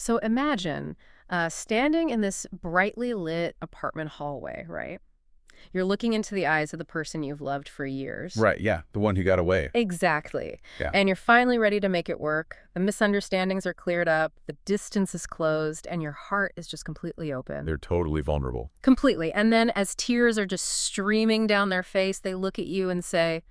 So imagine standing in this brightly lit apartment hallway, right? You're looking into the eyes of the person you've loved for years. Right, yeah, the one who got away. Exactly. Yeah. And you're finally ready to make it work. The misunderstandings are cleared up, the distance is closed, and your heart is just completely open. They're totally vulnerable. Completely. And then as tears are just streaming down their face, they look at you and say,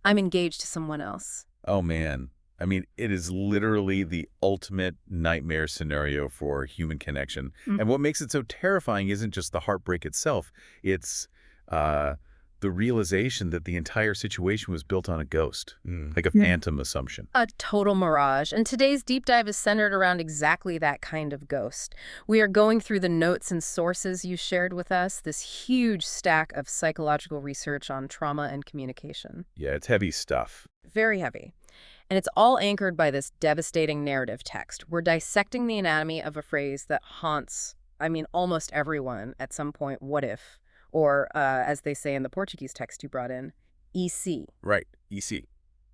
I'm engaged to someone else. Oh, man. I mean, it is literally the ultimate nightmare scenario for human connection. Mm. And what makes it so terrifying isn't just the heartbreak itself. It's the realization that the entire situation was built on a ghost, like a phantom assumption. A total mirage. And today's deep dive is centered around exactly that kind of ghost. We are going through the notes and sources you shared with us, this huge stack of psychological research on trauma and communication. Yeah, it's heavy stuff. Very heavy. And it's all anchored by this devastating narrative text. We're dissecting the anatomy of a phrase that haunts, almost everyone at some point. What if? Or, as they say in the Portuguese text you brought in, EC. Right, EC.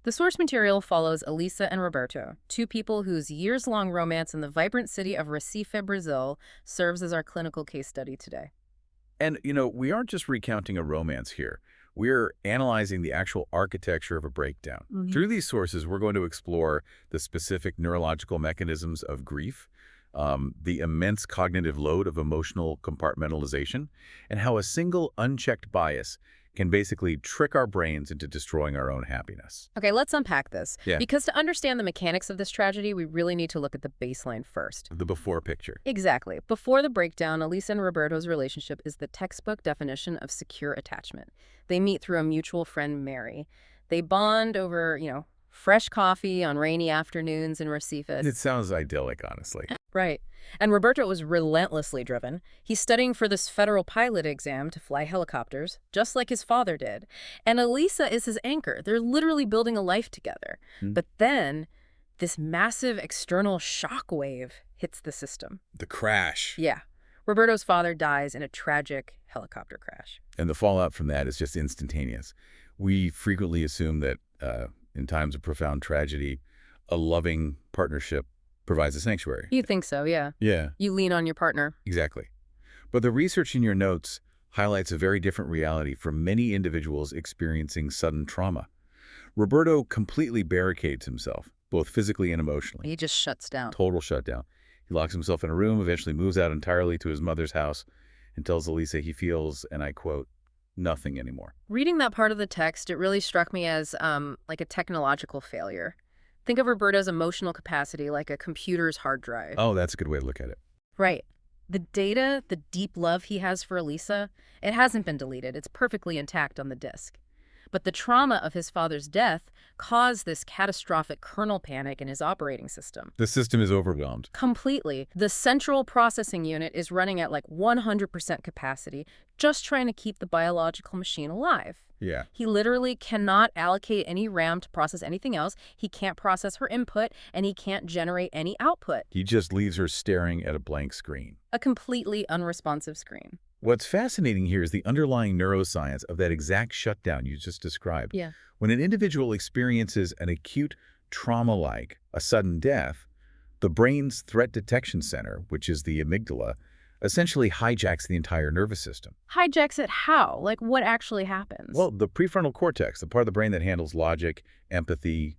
The source material follows Elisa and Roberto, two people whose years-long romance in the vibrant city of Recife, Brazil, serves as our clinical case study today. And, we aren't just recounting a romance here. We're analyzing the actual architecture of a breakdown. Through these sources, we're going to explore the specific neurological mechanisms of grief, the immense cognitive load of emotional compartmentalization, and how a single unchecked bias can basically trick our brains into destroying our own happiness. Okay, let's unpack this. Yeah. Because to understand the mechanics of this tragedy, we really need to look at the baseline first. The before picture. Exactly. Before the breakdown, Elisa and Roberto's relationship is the textbook definition of secure attachment. They meet through a mutual friend, Mary. They bond over, fresh coffee on rainy afternoons in Recife. It sounds idyllic, honestly. Right. And Roberto was relentlessly driven. He's studying for this federal pilot exam to fly helicopters, just like his father did. And Elisa is his anchor. They're literally building a life together. But then this massive external shock wave hits the system. The crash. Yeah. Roberto's father dies in a tragic helicopter crash. And the fallout from that is just instantaneous. We frequently assume that in times of profound tragedy, a loving partnership provides a sanctuary. You think so, yeah. Yeah, You lean on your partner. exactly. But the research in your notes highlights a very different reality for many individuals experiencing sudden trauma. Roberto completely barricades himself, both physically and emotionally. He just shuts down. Total shutdown. He locks himself in a room, eventually moves out entirely to his mother's house, and tells Elisa he feels, and I quote, nothing anymore. Reading that part of the text, it really struck me as like a technological failure. Think of Roberto's emotional capacity like a computer's hard drive. Oh, that's a good way to look at it. Right. The data, the deep love he has for Elisa, it hasn't been deleted. It's perfectly intact on the disk. But the trauma of his father's death caused this catastrophic kernel panic in his operating system. The system is overwhelmed. Completely. The central processing unit is running at like 100% capacity, just trying to keep the biological machine alive. Yeah. He literally cannot allocate any RAM to process anything else. He can't process her input, and he can't generate any output. He just leaves her staring at a blank screen. A completely unresponsive screen. What's fascinating here is the underlying neuroscience of that exact shutdown you just described. Yeah. When an individual experiences an acute trauma like a sudden death, the brain's threat detection center, which is the amygdala, essentially hijacks the entire nervous system. Hijacks it how? Like, what actually happens? Well, the prefrontal cortex, the part of the brain that handles logic, empathy,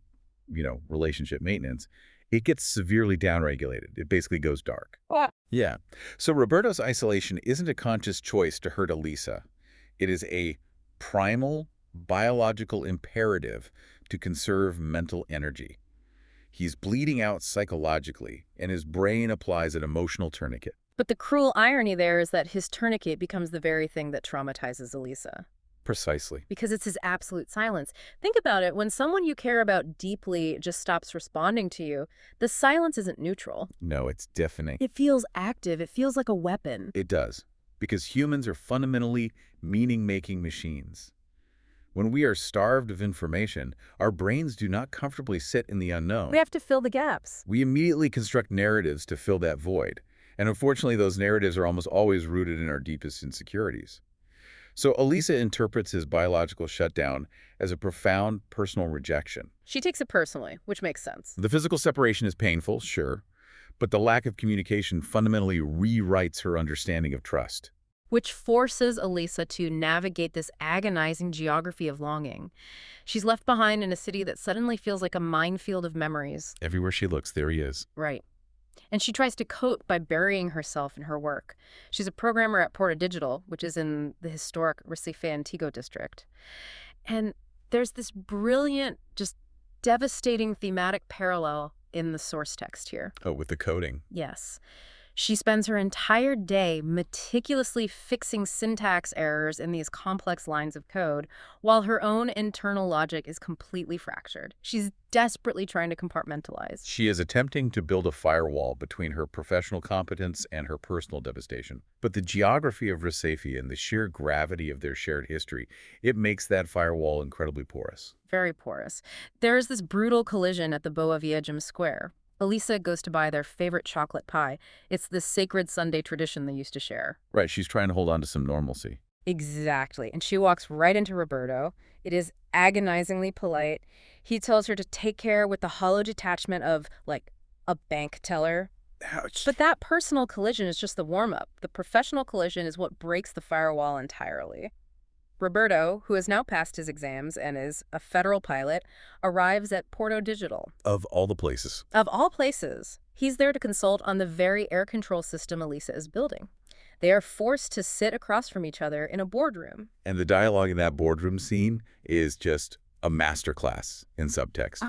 relationship maintenance, it gets severely downregulated. It basically goes dark. What? Yeah. So Roberto's isolation isn't a conscious choice to hurt Elisa. It is a primal, biological imperative to conserve mental energy. He's bleeding out psychologically, and his brain applies an emotional tourniquet. But the cruel irony there is that his tourniquet becomes the very thing that traumatizes Elisa. Precisely. Because it's his absolute silence. Think about it. When someone you care about deeply just stops responding to you, the silence isn't neutral. No, it's deafening. It feels active. It feels like a weapon. It does. Because humans are fundamentally meaning-making machines. When we are starved of information, our brains do not comfortably sit in the unknown. We have to fill the gaps. We immediately construct narratives to fill that void. And unfortunately, those narratives are almost always rooted in our deepest insecurities. So Elisa interprets his biological shutdown as a profound personal rejection. She takes it personally, which makes sense. The physical separation is painful, sure, But the lack of communication fundamentally rewrites her understanding of trust. Which forces Elisa to navigate this agonizing geography of longing. She's left behind in a city that suddenly feels like a minefield of memories. Everywhere she looks, there he is. Right. And she tries to cope by burying herself in her work. She's a programmer at Porta Digital, which is in the historic Recife Antigo district. And there's this brilliant, just devastating thematic parallel in the source text here. Oh, with the coding. Yes. She spends her entire day meticulously fixing syntax errors in these complex lines of code, while her own internal logic is completely fractured. She's desperately trying to compartmentalize. She is attempting to build a firewall between her professional competence and her personal devastation. But the geography of Recife and the sheer gravity of their shared history, it makes that firewall incredibly porous. Very porous. There is this brutal collision at the Boa Viejum Square. Elisa goes to buy their favorite chocolate pie. It's this sacred Sunday tradition they used to share. Right, she's trying to hold on to some normalcy. Exactly. And she walks right into Roberto. It is agonizingly polite. He tells her to take care with the hollow detachment of, like, a bank teller. Ouch. But that personal collision is just the warm-up. The professional collision is what breaks the firewall entirely. Roberto, who has now passed his exams and is a federal pilot, arrives at Porto Digital. Of all the places. Of all places, he's there to consult on the very air control system Elisa is building. They are forced to sit across from each other in a boardroom. And the dialogue in that boardroom scene is just a masterclass in subtext.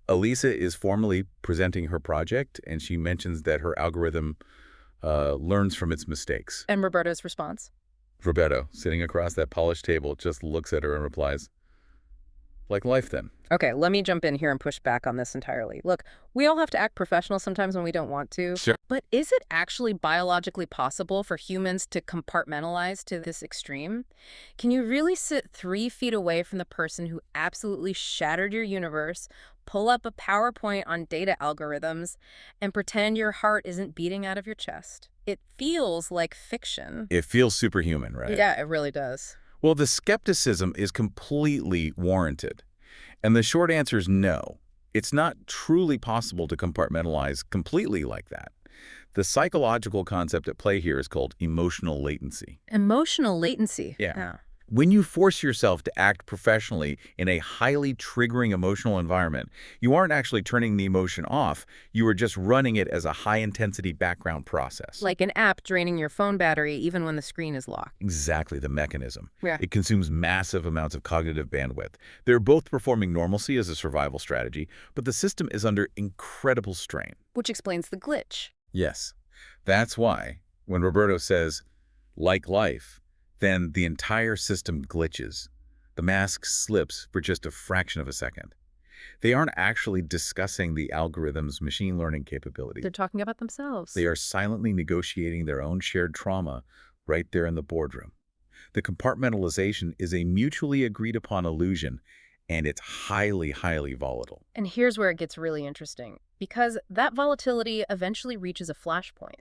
Elisa is formally presenting her project, and she mentions that her algorithm learns from its mistakes. And Roberto's response? Roberto, sitting across that polished table, just looks at her and replies, "Like life, then." Okay, let me jump in here and push back on this entirely. Look, we all have to act professional sometimes when we don't want to. Sure. But is it actually biologically possible for humans to compartmentalize to this extreme? Can you really sit 3 feet away from the person who absolutely shattered your universe, pull up a PowerPoint on data algorithms, and pretend your heart isn't beating out of your chest? It feels like fiction. It feels superhuman, right? Yeah, it really does. Well, the skepticism is completely warranted. And the short answer is no. It's not truly possible to compartmentalize completely like that. The psychological concept at play here is called emotional latency. Emotional latency. Yeah. When you force yourself to act professionally in a highly triggering emotional environment, you aren't actually turning the emotion off. You are just running it as a high-intensity background process. Like an app draining your phone battery even when the screen is locked. Exactly the mechanism. Yeah. It consumes massive amounts of cognitive bandwidth. They're both performing normalcy as a survival strategy, but the system is under incredible strain. Which explains the glitch. Yes. That's why, when Roberto says, "like life," then the entire system glitches. The mask slips for just a fraction of a second. They aren't actually discussing the algorithm's machine learning capabilities. They're talking about themselves. They are silently negotiating their own shared trauma right there in the boardroom. The compartmentalization is a mutually agreed upon illusion, and it's highly, highly volatile. And here's where it gets really interesting, because that volatility eventually reaches a flashpoint.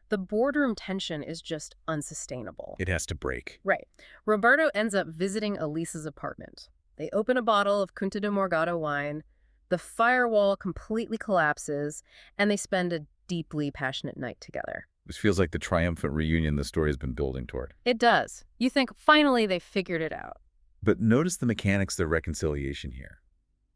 The boardroom tension is just unsustainable. It has to break. Right. Roberto ends up visiting Elisa's apartment. They open a bottle of Cunta de Morgado wine, the firewall completely collapses, and they spend a deeply passionate night together. This feels like the triumphant reunion the story has been building toward. It does. You think, finally, they figured it out. But notice the mechanics of the reconciliation here.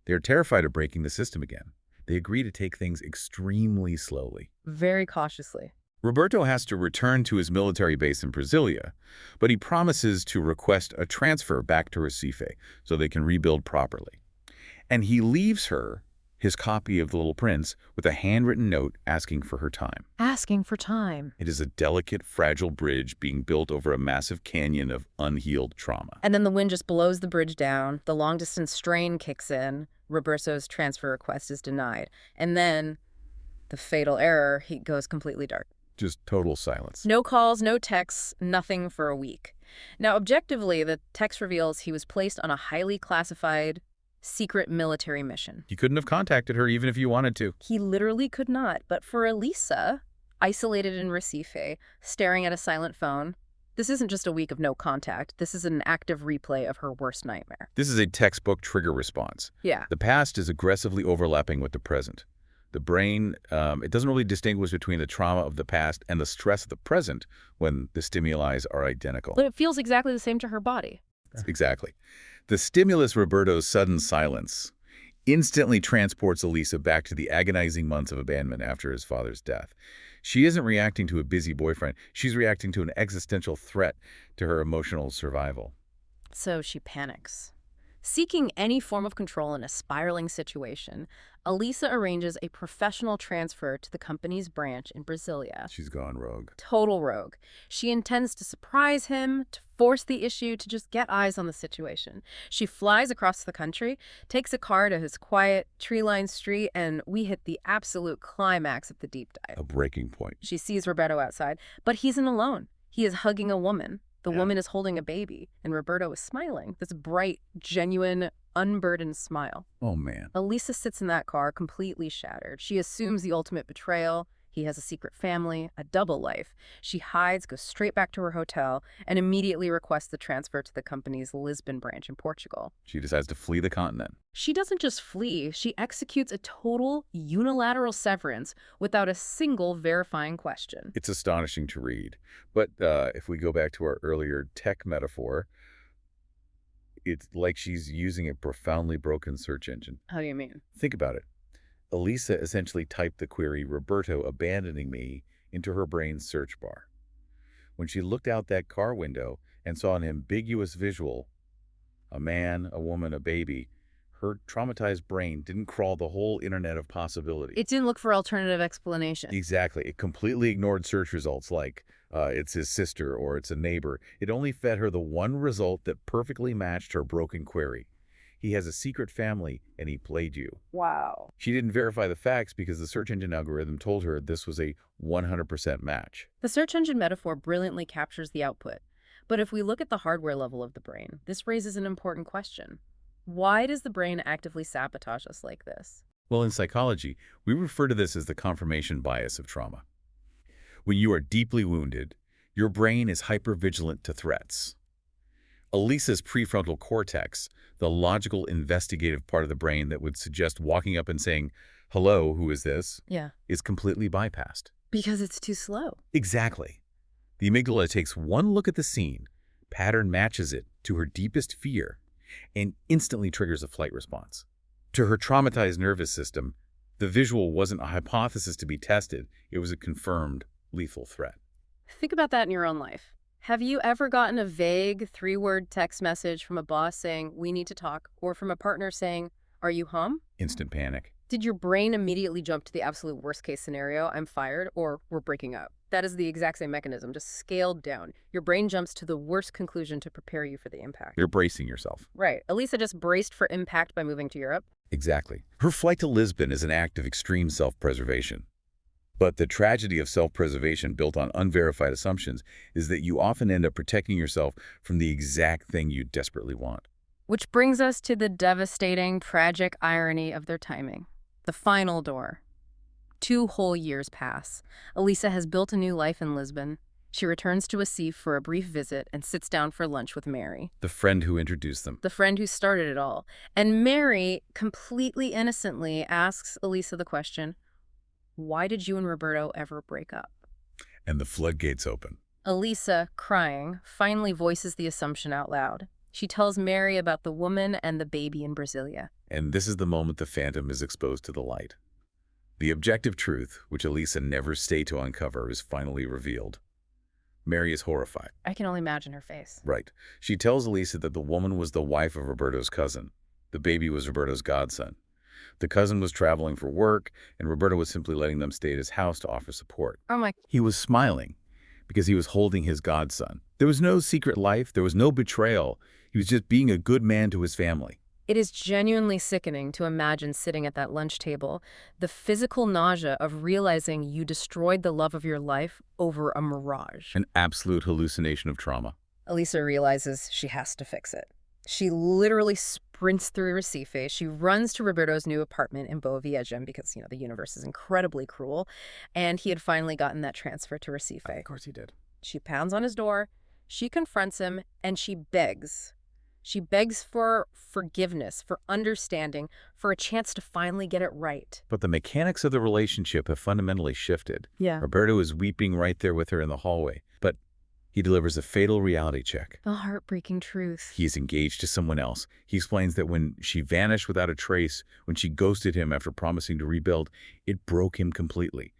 They are terrified of breaking the system again. They agree to take things extremely slowly. Very cautiously. Roberto has to return to his military base in Brasilia, but he promises to request a transfer back to Recife so they can rebuild properly. And he leaves her his copy of The Little Prince with a handwritten note asking for her time. Asking for time. It is a delicate, fragile bridge being built over a massive canyon of unhealed trauma. And then the wind just blows the bridge down, the long-distance strain kicks in, Roberto's transfer request is denied, and then the fatal error, he goes completely dark. Just total silence. No calls, no texts, nothing for a week. Now, objectively, the text reveals he was placed on a highly classified, secret military mission. You couldn't have contacted her even if you wanted to. He literally could not, but for Elisa, isolated in Recife, staring at a silent phone, this isn't just a week of no contact. This is an active replay of her worst nightmare. This is a textbook trigger response. Yeah. The past is aggressively overlapping with the present. The brain, it doesn't really distinguish between the trauma of the past and the stress of the present when the stimuli are identical. But it feels exactly the same to her body. Exactly. The stimulus Roberto's sudden silence instantly transports Elisa back to the agonizing months of abandonment after his father's death. She isn't reacting to a busy boyfriend. She's reacting to an existential threat to her emotional survival. So she panics. Seeking any form of control in a spiraling situation, Elisa arranges a professional transfer to the company's branch in Brasilia. She's gone rogue. Total rogue. She intends to surprise him, to force the issue, to just get eyes on the situation. She flies across the country, takes a car to his quiet, tree-lined street, and we hit the absolute climax of the deep dive. A breaking point. She sees Roberto outside, but he isn't alone. He is hugging a woman. The woman is holding a baby, and Roberto is smiling. This bright, genuine, unburdened smile. Oh, man. Elisa sits in that car completely shattered. She assumes the ultimate betrayal. He has a secret family, a double life. She hides, goes straight back to her hotel, and immediately requests the transfer to the company's Lisbon branch in Portugal. She decides to flee the continent. She doesn't just flee, she executes a total unilateral severance without a single verifying question. It's astonishing to read. But if we go back to our earlier tech metaphor, it's like she's using a profoundly broken search engine. How do you mean? Think about it. Elisa essentially typed the query, "Roberto abandoning me," into her brain's search bar. When she looked out that car window and saw an ambiguous visual, a man, a woman, a baby, her traumatized brain didn't crawl the whole internet of possibilities. It didn't look for alternative explanation. Exactly. It completely ignored search results like it's his sister or it's a neighbor. It only fed her the one result that perfectly matched her broken query. He has a secret family, and he played you. Wow. She didn't verify the facts because the search engine algorithm told her this was a 100% match. The search engine metaphor brilliantly captures the output. But if we look at the hardware level of the brain, this raises an important question. Why does the brain actively sabotage us like this? Well, in psychology, we refer to this as the confirmation bias of trauma. When you are deeply wounded, your brain is hypervigilant to threats. Elisa's prefrontal cortex, the logical investigative part of the brain that would suggest walking up and saying, "Hello, who is this?" is completely bypassed. Because it's too slow. Exactly. The amygdala takes one look at the scene, pattern matches it to her deepest fear, and instantly triggers a flight response. To her traumatized nervous system, the visual wasn't a hypothesis to be tested, it was a confirmed lethal threat. Think about that in your own life. Have you ever gotten a vague 3-word text message from a boss saying, "We need to talk," or from a partner saying, "Are you home?" Instant panic. Did your brain immediately jump to the absolute worst-case scenario, "I'm fired," or "We're breaking up"? That is the exact same mechanism, just scaled down. Your brain jumps to the worst conclusion to prepare you for the impact. You're bracing yourself. Right. Elisa just braced for impact by moving to Europe. Exactly. Her flight to Lisbon is an act of extreme self-preservation. But the tragedy of self-preservation built on unverified assumptions is that you often end up protecting yourself from the exact thing you desperately want. Which brings us to the devastating, tragic irony of their timing. The final door. 2 whole years pass. Elisa has built a new life in Lisbon. She returns to Asif for a brief visit and sits down for lunch with Mary, The friend who introduced them. the friend who started it all. And Mary, completely innocently, asks Elisa the question, "Why did you and Roberto ever break up?" And the floodgates open. Elisa, crying, finally voices the assumption out loud. She tells Mary about the woman and the baby in Brasilia. And this is the moment the phantom is exposed to the light. The objective truth, which Elisa never stayed to uncover, is finally revealed. Mary is horrified. I can only imagine her face. Right. She tells Elisa that the woman was the wife of Roberto's cousin. The baby was Roberto's godson. The cousin was traveling for work, and Roberto was simply letting them stay at his house to offer support. Oh my... He was smiling because he was holding his godson. There was no secret life. There was no betrayal. He was just being a good man to his family. It is genuinely sickening to imagine sitting at that lunch table, the physical nausea of realizing you destroyed the love of your life over a mirage. An absolute hallucination of trauma. Elisa realizes she has to fix it. She literally sprints through Recife. She runs to Roberto's new apartment in Boa Viagem because, the universe is incredibly cruel, and he had finally gotten that transfer to Recife. Of course he did. She pounds on his door, she confronts him, and she begs. She begs for forgiveness, for understanding, for a chance to finally get it right. But the mechanics of the relationship have fundamentally shifted. Yeah. Roberto is weeping right there with her in the hallway, but he delivers a fatal reality check. The heartbreaking truth. He is engaged to someone else. He explains that when she vanished without a trace, when she ghosted him after promising to rebuild, it broke him completely.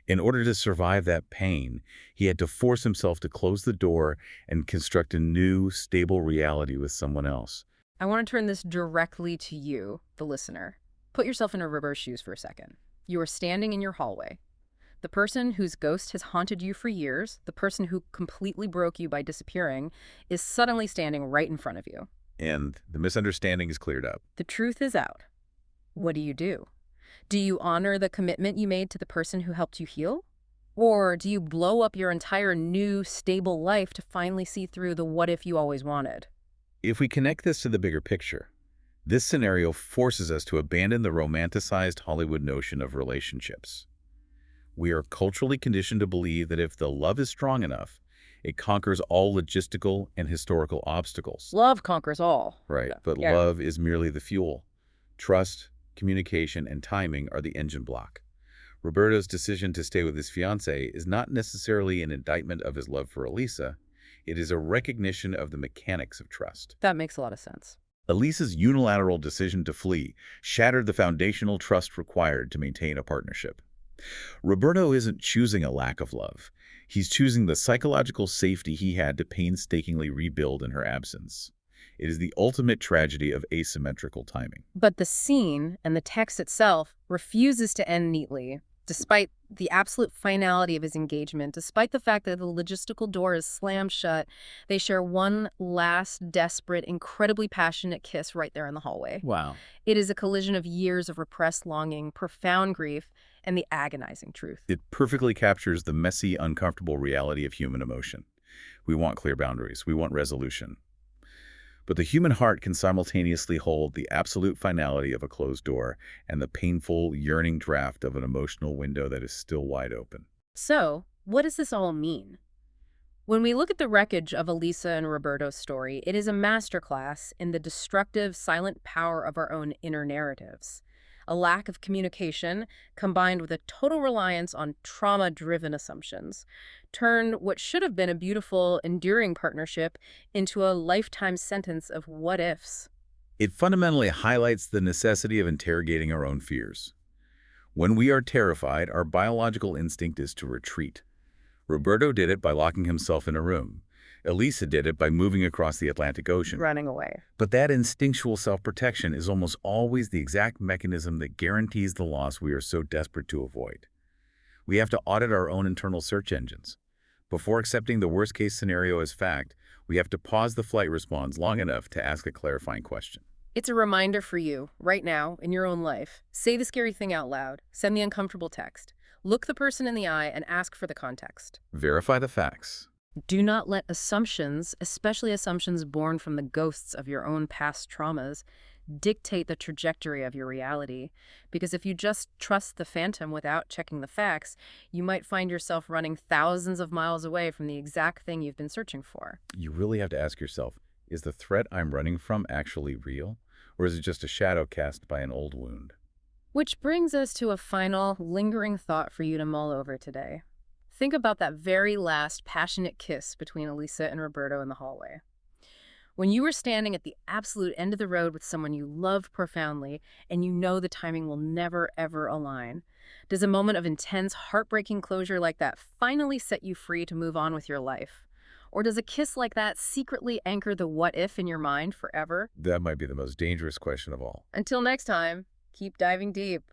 In order to survive that pain, he had to force himself to close the door and construct a new, stable reality with someone else. I want to turn this directly to you, the listener. Put yourself in a reverse shoes for a second. You are standing in your hallway. The person whose ghost has haunted you for years, the person who completely broke you by disappearing, is suddenly standing right in front of you. And the misunderstanding is cleared up. The truth is out. What do you do? Do you honor the commitment you made to the person who helped you heal? Or do you blow up your entire new, stable life to finally see through the what if you always wanted? If we connect this to the bigger picture, this scenario forces us to abandon the romanticized Hollywood notion of relationships. We are culturally conditioned to believe that if the love is strong enough, it conquers all logistical and historical obstacles. Love conquers all. Right, but Yeah. love is merely the fuel. Trust, communication, and timing are the engine block. Roberto's decision to stay with his fiancée is not necessarily an indictment of his love for Elisa. It is a recognition of the mechanics of trust. That makes a lot of sense. Elisa's unilateral decision to flee shattered the foundational trust required to maintain a partnership. Roberto isn't choosing a lack of love. He's choosing the psychological safety he had to painstakingly rebuild in her absence. It is the ultimate tragedy of asymmetrical timing. But the scene and the text itself refuses to end neatly, despite the absolute finality of his engagement, despite the fact that the logistical door is slammed shut. They share one last, desperate, incredibly passionate kiss right there in the hallway. Wow. It is a collision of years of repressed longing, profound grief, and the agonizing truth. It perfectly captures the messy, uncomfortable reality of human emotion. We want clear boundaries. We want resolution. But the human heart can simultaneously hold the absolute finality of a closed door and the painful, yearning draft of an emotional window that is still wide open. So, what does this all mean? When we look at the wreckage of Elisa and Roberto's story, it is a masterclass in the destructive, silent power of our own inner narratives. A lack of communication, combined with a total reliance on trauma-driven assumptions, turned what should have been a beautiful, enduring partnership into a lifetime sentence of what-ifs. It fundamentally highlights the necessity of interrogating our own fears. When we are terrified, our biological instinct is to retreat. Roberto did it by locking himself in a room. Elisa did it by moving across the Atlantic Ocean. Running away. But that instinctual self-protection is almost always the exact mechanism that guarantees the loss we are so desperate to avoid. We have to audit our own internal search engines. Before accepting the worst-case scenario as fact, we have to pause the flight response long enough to ask a clarifying question. It's a reminder for you, right now, in your own life. Say the scary thing out loud. Send the uncomfortable text. Look the person in the eye and ask for the context. Verify the facts. Do not let assumptions, especially assumptions born from the ghosts of your own past traumas, dictate the trajectory of your reality. Because if you just trust the phantom without checking the facts, you might find yourself running thousands of miles away from the exact thing you've been searching for. You really have to ask yourself, is the threat I'm running from actually real? Or is it just a shadow cast by an old wound? Which brings us to a final, lingering thought for you to mull over today. Think about that very last passionate kiss between Elisa and Roberto in the hallway. When you were standing at the absolute end of the road with someone you love profoundly and you know the timing will never, ever align, does a moment of intense, heartbreaking closure like that finally set you free to move on with your life? Or does a kiss like that secretly anchor the what-if in your mind forever? That might be the most dangerous question of all. Until next time, keep diving deep.